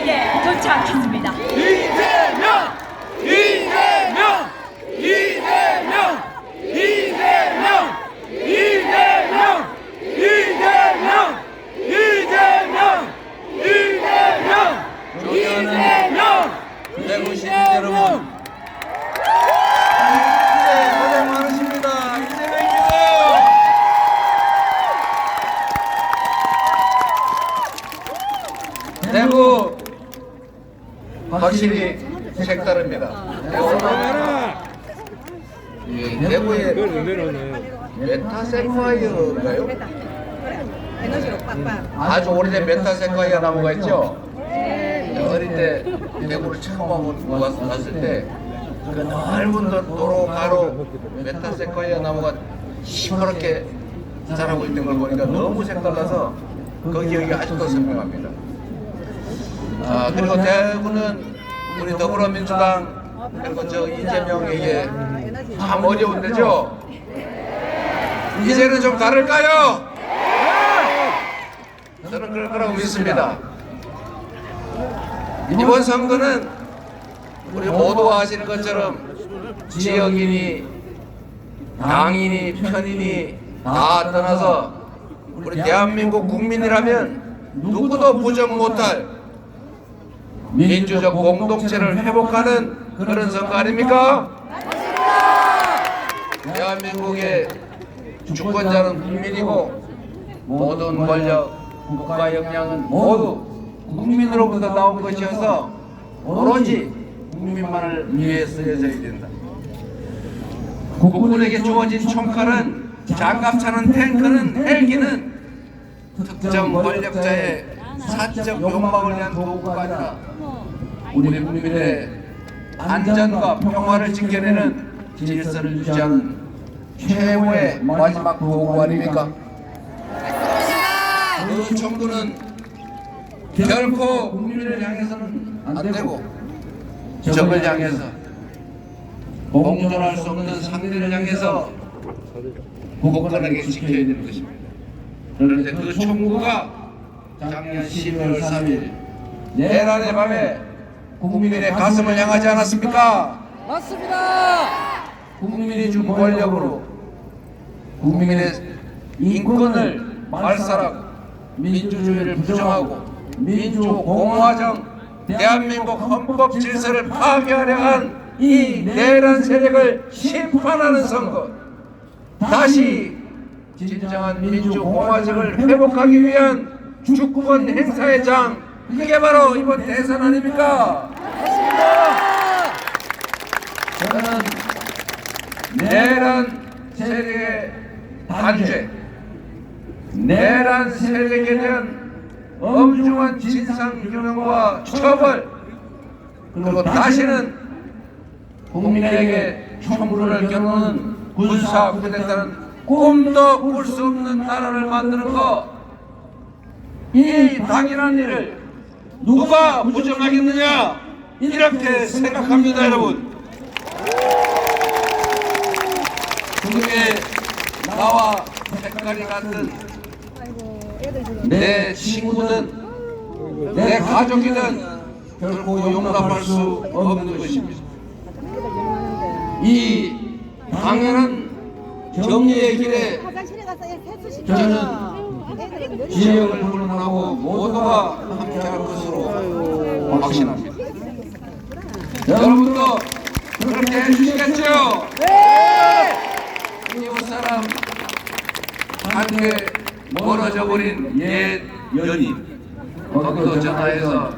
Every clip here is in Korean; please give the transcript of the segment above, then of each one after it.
자리에 도착했습니다. 이재명! 이재명! 이재명! 이재명! 이재명! 이재명! 이재명! 이재명! 이재명! 대구 시민 여러분, 고생 많으십니다. 이재명입니다. 대구 확실히 색다릅니다. 대구의 메타세콰이어인가요? 에너지로 빡빡. 아주 오래된 메타세콰이어 나무가 있죠. 어릴 때 대구를 처음 왔을 때 그 넓은 도로 가로 메타세콰이어 나무가 시퍼렇게 자라고 있는 걸 보니까 너무 색달라서 그 기억이 아직도 선명합니다. 그리고 대구는 우리 더불어민주당 그리고 저 이재명에게 참 어려운 데죠. 이제는 좀 다를까요? 저는 그럴 거라고 믿습니다. 이번 선거는 우리 모두가 아시는 것처럼 지역인이, 당인이, 편인이 다 떠나서 우리 대한민국 국민이라면 누구도 부정 못할 민주적 공동체를 회복하는 그런 선거 아닙니까? 대한민국의 주권자는 국민이고 모든 권력, 국가 역량은 모두 국민으로부터 나온 것이어서 오로지 국민만을 위해 쓰여져야 된다. 국군에게 주어진 총칼은, 장갑차는, 탱크는, 헬기는 특정 권력자의 사적 욕망을 위한 도구가 아니라 우리 국민의 안전과 평화를 지켜내는 질서를 유지하는 최고의 마지막 도구 아닙니까? 그 정부는 결코 국민을 향해서는 안 되고 적을 향해서, 공존할 수 없는 상대를 향해서 굳건하게 지켜야 되는 것입니다. 그런데 그 총구가 작년 12월 3일 내란의 밤에 국민의 가슴을 향하지 않았습니까? 맞습니다. 국민이 준 권력으로 국민의 인권을 말살하고 민주주의를 부정하고 민주공화정 대한민국 헌법 질서를 파괴하려 한 이 내란 세력을 심판하는 선거, 다시 진정한 민주공화정을 회복하기 위한 주권 행사의 장, 그게 바로 이번 대선 아닙니까? 저는 내란 세력의 단죄, 내란 세력에 대한 엄중한 진상규명과 처벌, 그리고 다시는 국민에게 총구를 겨누는 군사 쿠데타는 꿈도 꿀 수 없는 나라를 만드는 것, 이 당연한 일을 누가 부정하겠느냐, 이렇게 생각합니다. 여러분, 중국에 나와 색깔이 같은 내 친구든 내 가족이든 결코 용납할 수 없는 것입니다. 이 당연한 정리의 길에 저는 지역을 불문하고 모두가 함께할 것으로 확신합니다. 여러분도 그렇게 해주시겠죠? 네! 이웃 사람 함께 멀어져 버린 옛 연인, 거기도 전화해서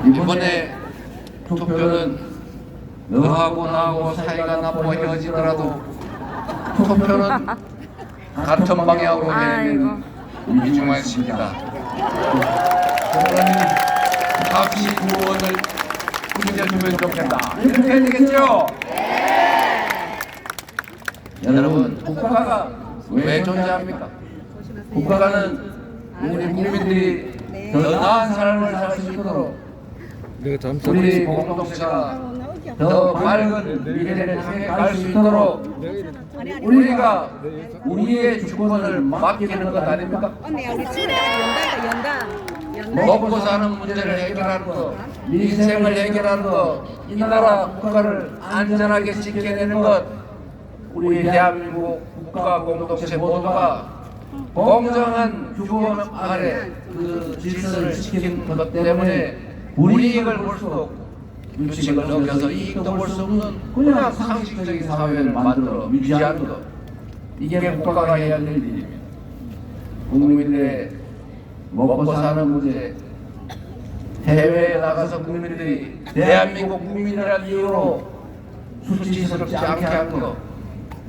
이번에 투표는 너하고 나하고 사이가 나쁘고 헤어지더라도 투표는 같은 방향으로 해야 되는 이중환 씨입니다. 그러니 같이 구원을 이겨주면 좋겠다. 이렇게 해야 되겠죠? 여러분, 국가가 왜 존재합니까? 국가는 우리 국민들이 더 나은 삶을 살 수 있도록 우리 공동체가 더 밝은 미래를 향해 갈 수 있도록 우리가 우리의 주권을 맡기는 것 아닙니까? 언니 우리 친구들 연다. 먹고 사는 문제를 해결하는 것, 민생을 해결하는 것, 이 나라 국가를 안전하게 지켜내는 것, 우리 대한민국 국가 공동체 모두가 공정한 규범 아래 그 질서를 지키는 것 때문에 불이익을 볼 수 없고 규칙을 어겨서 이익도 볼 수 없는 그냥 상식적인 사회를 만들어 유지하는 것, 이게 국가가 해야 될 일입니다. 국민들의 먹고 사는 문제, 해외에 나가서 국민들이 대한민국 국민이라는 이유로 수치스럽지 않게 하는 것,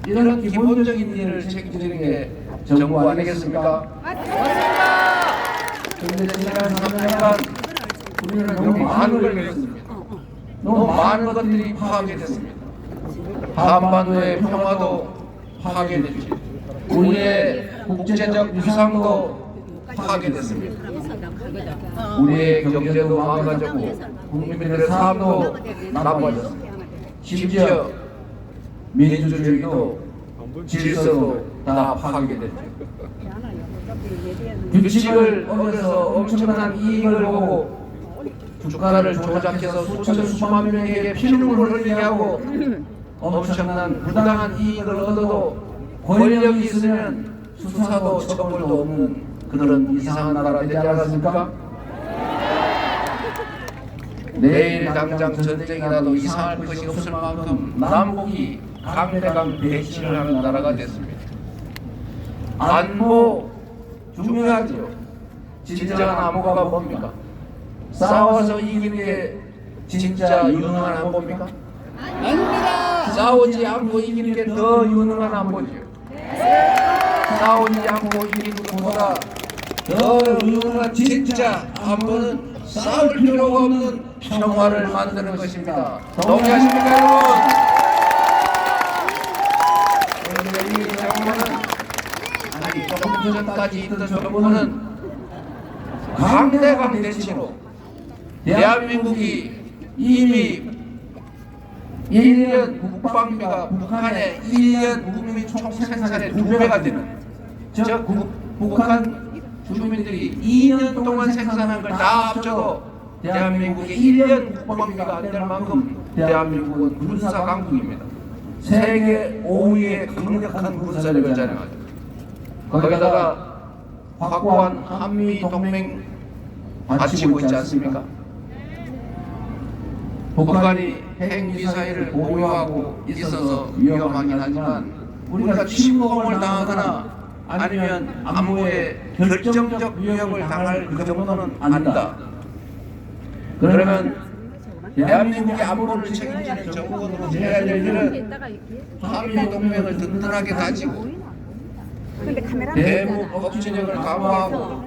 이런 기본적인 일을 책임지는 게 정부 아니겠습니까? 그런데 지난 3년간 우리는 너무 많은 걸 했습니다. 너무 많은 것들이 파괴됐습니다. 한반도의 평화도 파괴됐지. 우리의 국제적 위상도 파괴됐습니다. 우리의 경제도 망가졌고 국민들의 삶도 나빠졌습니다. 심지어 민주주의도 질서도 다 파괴됐죠. 규칙을 어겨서 엄청난 이익을 보고 주가를 조작해서 수천수만 명에게 피눈물을 흘리게 하고 엄청난 부당한 이익을 얻어도 권력이 있으면 수사도 처벌도 없는 그런 이상한 나라가 되지 않았습니까? 내일 당장 전쟁이라도 이상할 것이 없을 만큼 남북이 강대강 대치를 하는 나라가 됐습니다. 안보 중요하죠. 진정한 안보가 뭡니까? 싸워서 이기는 게 진짜 유능한 안보입니까? 아닙니다. 싸우지 않고 이기는 게 더 유능한 안보죠. 싸우지 않고 이기는 것보다 더 유능한 진짜 안보는 싸울 필요가 없는 평화를 만드는 것입니다. 동의하십니까, 여러분? 그런데 이 정부는, 아니 조금 전까지 있던 정부는 강대강 대치로 대한민국이 이미 1년 국방비가 북한의 1년 국민 총생산의 2배가 되는, 즉 북한 주민들이 2년 동안 생산한 걸 다 합쳐도 대한민국의 1년 국방비가 안 될 만큼 대한민국은 군사 강국입니다. 세계 5위의 강력한 군사력을 자랑하죠. 거기다가 확고한 한미 동맹 바치고 있지 않습니까? 북한이 핵미사일을 보유하고 있어서 위험하긴 하지만 우리가 침공을 당하거나 아니면 안보에 결정적 위협을 당할 그 정도는 아니다. 그러면 대한민국의 안보를 책임지는 정부가 해야 될 일은 한미 동맹을 든든하게 다지고 대북 억지력을 강화하고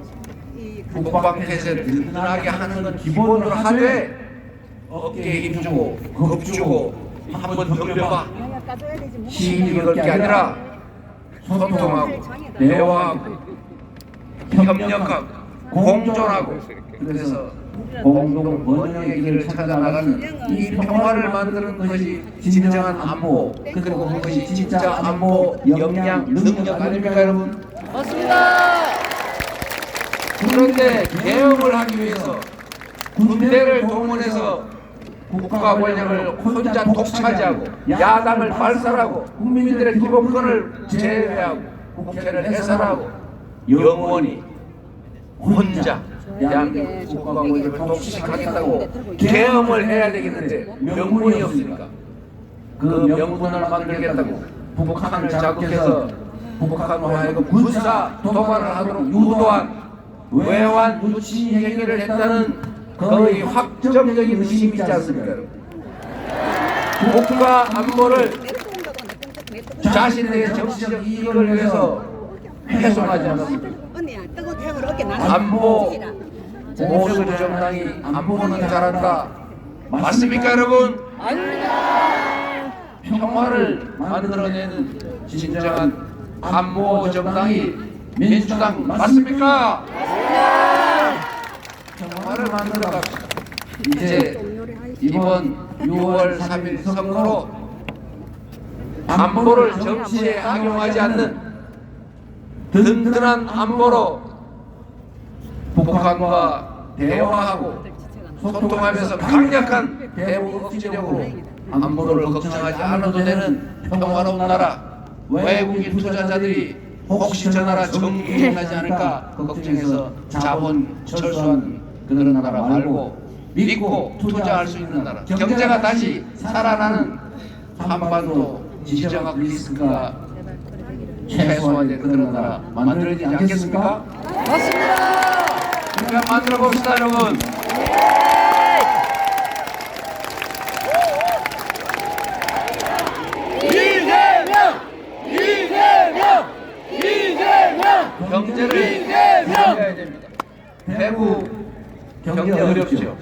국방 태세를 든든하게 하는 건 기본으로 하되 어깨에 힘주고 겁주고 한번 덤벼봐 시기 걸 게 아니라 소통하고 대화하고 협력하고 공존하고 그래서 공동 번영의 길을 찾아나가는 이 평화를 만드는 것이 진정한 안보, 그리고 그것이 진짜 안보 역량 능력 아닙니까, 여러분? 맞습니다. 그런데 개혁을 하기 위해서 군대를 동원해서 국가 권력을 혼자 독차지하고 야당을 발살하고 국민들의 기본권을 제외하고 국회를 해산하고 영원히 혼자 대한민국 국가 권력을 독식하겠다고 계엄을 해야 되겠는데 명분이 없으니까 그 명분을 만들겠다고 북한을 자극해서 북한으로 하여금 군사 도발을 하도록 유도한 외환 유치 행위를 했다는 거의 확정적인 의심이 있지 않습니까? 국가 안보를 자신의 정치적 이익을 위해서 훼손하지 않았습니다. 안보 보수 정당이 안보는 잘한다. 맞습니까, 여러분? 아닙니다. 평화를 만들어내는 진정한 안보 정당이 민주당 맞습니까? 평화를 만들어 갑시다. 이제 이번 6월 3일 선거로 안보를 정치에 악용하지 않는 든든한 안보로 북한과 대화하고 소통하면서 강력한 대북 억지력으로 안보를 걱정하지 않아도 되는 평화로운 나라, 외국인 투자자들이 혹시 저 나라 정리하지 않을까 걱정해서 자본 철수한 그런 나라 말고 믿고 투자할 수 있는 나라, 경제가 다시 살아나는 한반도 지정학 리스크가 최소화된 그런 나라 만들어야 되지 않겠습니까? 맞습니다. 우리가 만들어 봅시다, 여러분. 이재명! 이재명! 이재명! 경제를 살려야 됩니다. 대구 경제 어렵죠.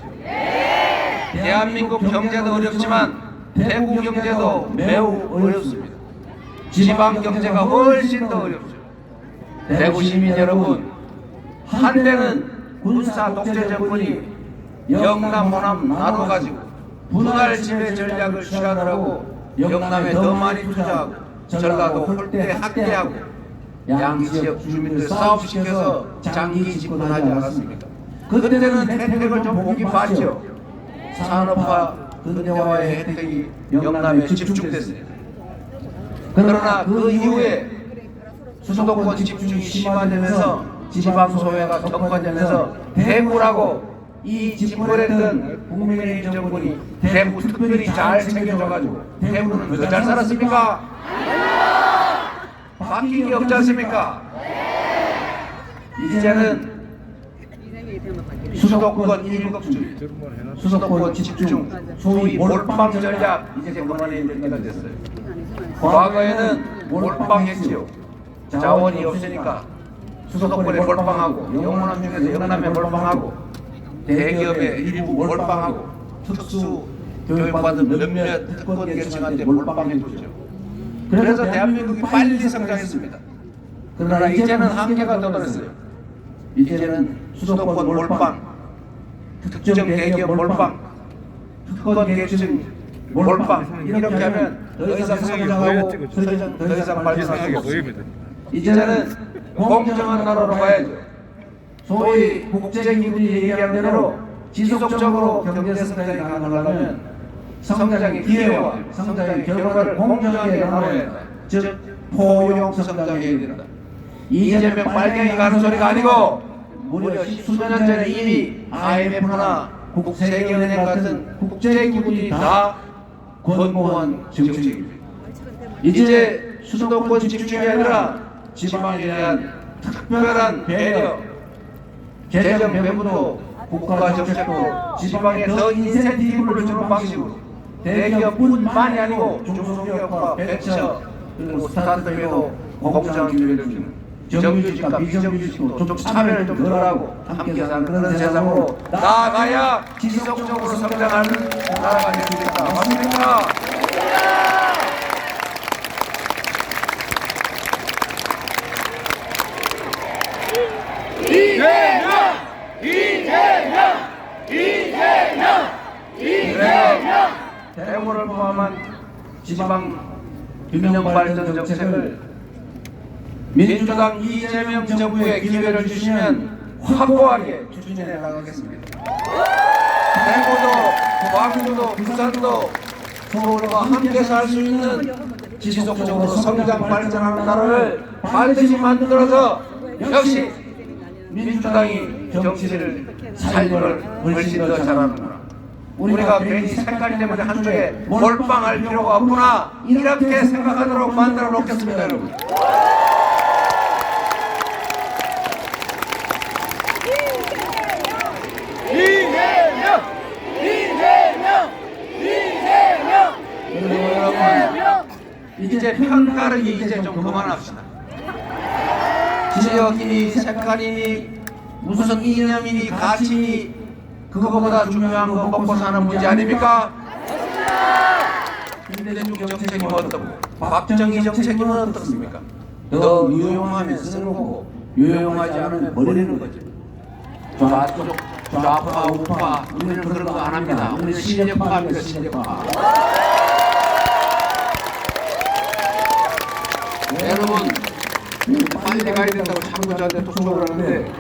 대한민국 경제도 어렵지만 대구 경제도 매우 어렵습니다. 지방 경제가 훨씬 더 어렵죠. 대구 시민 여러분, 한때는 군사 독재 정권이 영남 호남 나눠가지고 분할 지배 전략을 취하느라고 영남에 더 많이 투자하고 전라도 홀대 학대하고 양지역 주민들 사업시켜서 장기 집권하지 않았습니까? 그때는 혜택을 좀 보긴 봤죠. 산업화 근대화의 혜택이 영남에 집중됐습니다. 그러나 그 이후에 수도권 집중이 심화되면서 지방소외가 격화되면서 대구라고 이 집권했던 국민의힘 정권이 대구 특별히 잘 챙겨줘가지고 대구는 더 잘 살았습니까? 바뀐 게 없지 않습니까? 이제는 수도권 일극주의, 수도권 집중, 소위 몰빵 전략 이제 그만해야 될 때가 됐어요. 과거에는 몰빵했지요. 자원이 없으니까 수도권에 몰빵하고 영호남 중에서 영남에 몰빵하고 대기업에 일부 몰빵하고 특수 교육받은 몇몇 특권 계층한테 몰빵해줬죠. 그래서 대한민국이 빨리 성장했습니다. 그러나 이제는 한계가 떠들었어요. 이제는 수도권 몰빵, 특정 대기업 몰빵, 특권 계층 몰빵 이렇게 하면 더 이상 성장하고 더 이상 발전할 수 없습니다. 이제는 공정한 나라로 가야죠. 소위 국제기구들이 얘기하는 대로 지속적으로 경제 성장이 가능하려면 성장의 기회와 성장의 결과를 공정하게 나눠야 된다. 즉 포용 성장해야 된다. 이재명 빨갱이 가는 소리가 아니고 무려 수년 전에 이미 IMF나 세계은행 같은 국제기구들이 다 권고한 정책입니다. 이제 수도권 집중이 아니라 지방에 대한 특별한 배려, 재정 배분도 국가 정책도 지방에 더 인센티브를 주는 방식으로 대기업뿐만이 아니고 중소기업과 벤처 그리고 스타트업에도 공정한 기회를 주는 정규직과 비정규직도 좀 차별을 좀 덜하고 함께 사는 그런 세상으로 나아가야 지속적으로 성장하는 나라가 될 수 있다. 맞습니까? 이재명! 이재명! 이재명! 이재명! 대구를 포함한 지방 균형 발전 정책을 민주당 이재명 정부에 기회를 주시면 확고하게 추진해 나가겠습니다. 대구도, 광주도, 부산도 서울과 함께 살 수 있는 지속적으로 성장 발전하는 나라를 반드시 만들어서 역시 민주당이 정치를 살림을 훨씬 더 잘하는 나라. 우리가 괜히 색깔 때문에 한쪽에 몰빵할 필요가 없구나 이렇게 생각하도록 만들어 놓겠습니다, 여러분. 이재명! 이재명! 이재명! 그리고 여러분 이제 편가르기 이제 좀 그만합시다. 지역이니 색깔이니 무슨 이념이니 가치니 그거보다 중요한 건 먹고 사는 문제 아닙니까? 김대중 정책이면 어떻고 박정희 정책이면 어떻습니까? 더 유용하면 쓰는 거고 유용하지 않으면 버리는 거죠. 좌쪽 좌파 우파 우리는 그런 거 안 합니다. 우리는 신력파입니다. 신력파. 여러분 빨리 가야 된다고 자꾸 저한테 톡톡을 하는데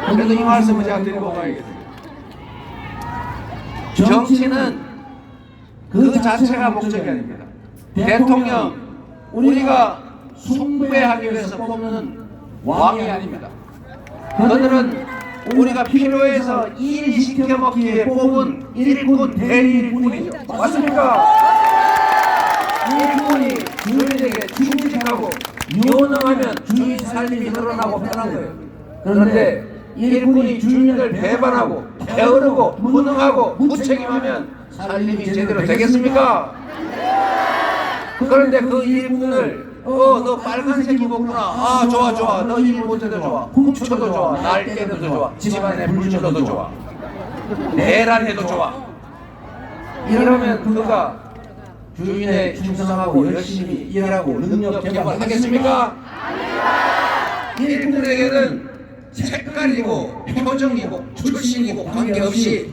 그래도 이 말씀을 제가 드리고 가야겠습니다. 정치는 그 자체가 목적이 아닙니다. 대통령 우리가 숭배하기 위해서 뽑는 왕이 아닙니다. 그들은 우리가 필요해서 일 시켜먹기 위해 뽑은 일꾼 대리인뿐이죠. 맞습니까? 일꾼이 주인에게 충직하고 유능하면 주인 살림이 늘어나고 편한 거예요. 그런데 일꾼이 주인을 배반하고 게으르고 무능하고 무책임하면 살림이 제대로 되겠습니까? 그런데 그 일꾼을 너 빨간색 입었구나. 아 좋아 좋아. 너 일 못해도 좋아. 훔쳐도 좋아. 날 깨도 좋아. 집안에 불질러도 좋아. 내란해도 좋아. 이러면 그가 주인에 충성하고 열심히 일하고 능력 개발하겠습니까? 일꾼에게는 색깔이고 표정이고 출신이고 관계없이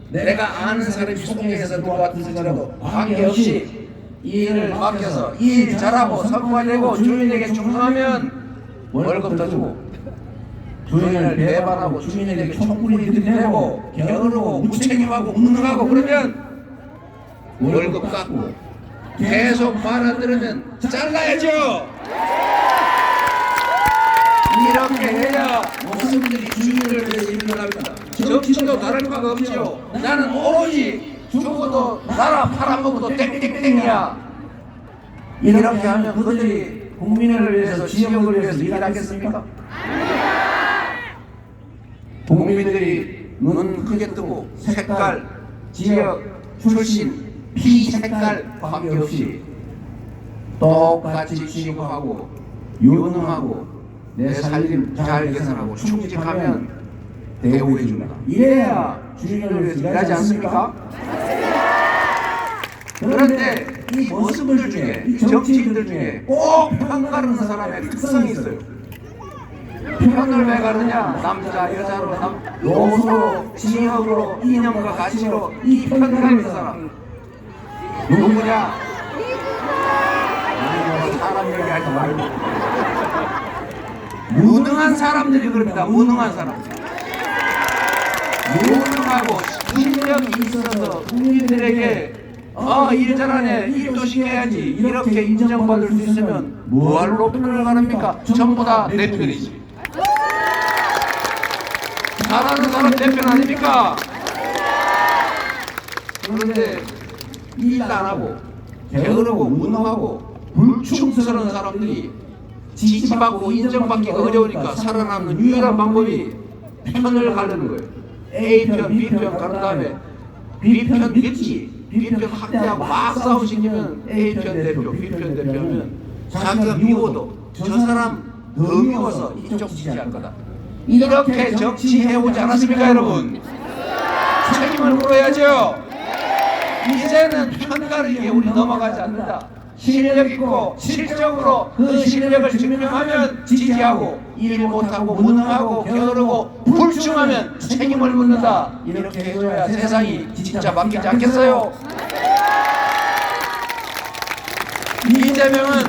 내가 아는 사람이 소개해서 들어왔을지라도 관계없이 일을 맡겨서 일 잘하고 성과내고 주인에게 충성하면 월급 더 주고 주인을 배반하고 주인에게 총구리 들이대고 게으르고 무책임하고 무능하고 그러면 월급 깎고 계속 말 안 들으면 잘라야죠. 이렇게 해야 모습들이 주인을 위해서 일을 합니다. 정치도 다를 바가 없지요. 나는 오로지 죽어도 나라 팔아먹어도 땡땡땡이야. 이렇게 하면 그들이 국민을 위해서 지역을 위해서 일하겠습니까? 국민들이 눈 크게 뜨고 색깔, 지역, 출신, 피 색깔 관계없이 똑같이 취급하고 유능하고 내 살림 잘 계산하고 충직하면 대우해 줍니다. 이래야 주인을 위해서 일하지 않습니까? 그런데 이 모습들 중에 이 정치인들 중에 꼭 편가르는 사람의 특성이 있어요. 편을 왜 가르냐? 남자 여자로 요소로 지역으로 이념과 가치로 이 편가르는 사람 누구냐? 사람 얘기하지 말고 무능한 사람들이 그럽니다. 무능한 사람. 무능하고 실력이 있어서 국민들에게 일 잘하네, 일도 시켜야지 이렇게 인정받을 수 있으면 뭐할로 편을 가릅니까? 전부 다 내 편이지. 잘하는 사람 내 편 아닙니까? 그런데 일 안 하고 게으르고 무능하고 불충스러운 사람들이 지지받고 인정받기가 어려우니까 살아남는 유일한 방법이 편을 가르는 거예요. A편, B편 가른 다음에 B편 믿지, B편 확대하고 막 싸우시키면 A편 대표, B편 대표면 자기가 미워도 저 사람 더 미워서 이쪽 지지할 거다. 이렇게 정치해오지 않았습니까 여러분? 책임을 물어야죠. 이제는 편가르기에 우리 넘어가지 않는다. 실력 있고 실적으로 그 실력을 증명하면 지지하고 일 못하고 무능하고 게으르고 불충하면 책임을 묻는다. 이렇게 해줘야 세상이 진짜 바뀌지 않겠어요? 이재명은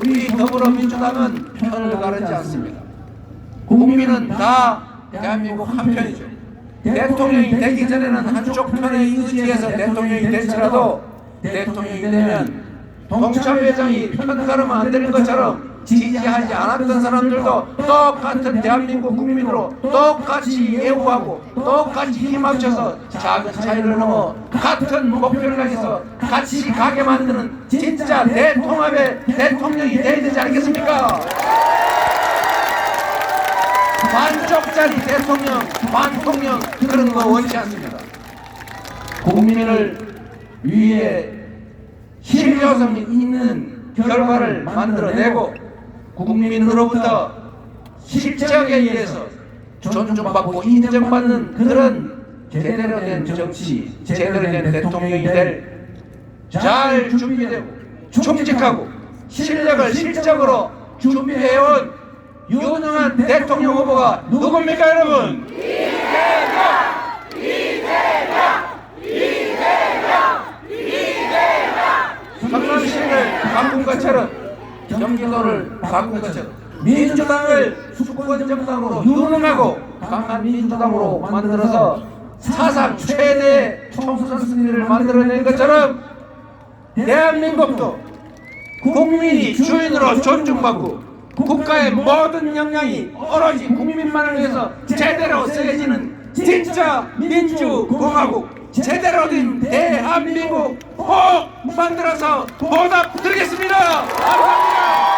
우리 더불어민주당은 편을 가르지 않습니다. 국민은 다 대한민국 한 편이죠. 대통령이 되기 전에는 한쪽 편에 의지해서 대통령이 될지라도 대통령이 되면 동참회장이 편가르면 안 되는 것처럼 지지하지 않았던 사람들도 똑같은 대한민국 국민으로 똑같이 예우하고 똑같이 힘 합쳐서 작은 차이를 넘어 같은 목표를 가져서 같이 가게 만드는 진짜 대통합의 대통령이 돼야 되지 않겠습니까? 반쪽짜리 대통령, 반통령 그런 거 원치 않습니다. 국민을 위해 실효성 있는 결과를 만들어내고 국민으로부터 실적에 의해서 존중받고 인정받는 그런 제대로 된 정치, 제대로 된 대통령이 될 잘 준비되고 충직하고 실력을 실적으로 준비해온 유능한 대통령 후보가 누굽니까 여러분? 성남시를 바꾼 것처럼 경기도를 바꾼 것처럼 민주당을 수권 정당으로 유능하고 강한 민주당으로 만들어서 사상 최대 총선 승리를 만들어낸 것처럼 대한민국도 국민이 주인으로 존중받고 국가의 모든 역량이 오로지 국민만을 위해서 제대로 쓰여지는 진짜 민주공화국, 제대로 된 대한민국 꼭 만들어서 보답드리겠습니다. 감사합니다.